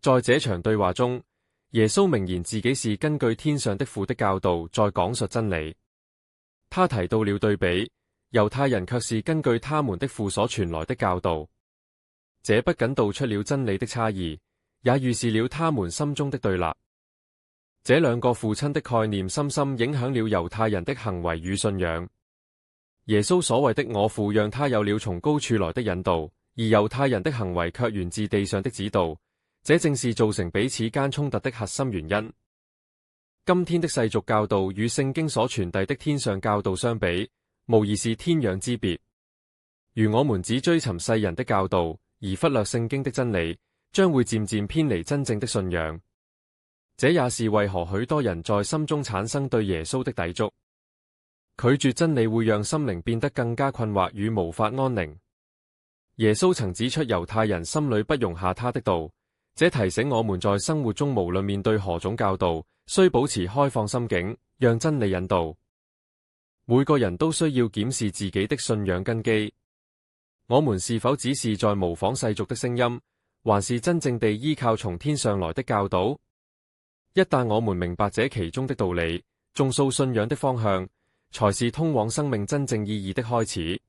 在這場對話中，耶穌明言自己是根據天上的父的教導在講述真理。他提到了對比，猶太人卻是根據他們的父所傳來的教導。這不僅道出了真理的差異，也預示了他們心中的對立。這兩個父親的概念深深影響了猶太人的行為與信仰。耶穌所謂的我父讓他有了從高處來的引導，而猶太人的行為卻源自地上的指導，這正是造成彼此間衝突的核心原因。今天的世俗教導與聖經所傳遞的天上教導相比，無疑是天壤之別。如我們只追尋世人的教導，而忽略聖經的真理，將會漸漸偏離真正的信仰。這也是為何許多人在心中產生對耶穌的抵觸。拒絕真理會讓心靈變得更加困惑與無法安寧。耶穌曾指出猶太人心裏不容下他的道，這提醒我們在生活中無論面對何種教導，須保持開放心境，讓真理引導。每個人都需要檢視自己的信仰根基，我們是否只是在模仿世俗的聲音，還是真正地依靠從天上來的教導？一旦我們明白這其中的道理，重塑信仰的方向，才是通往生命真正意義的開始。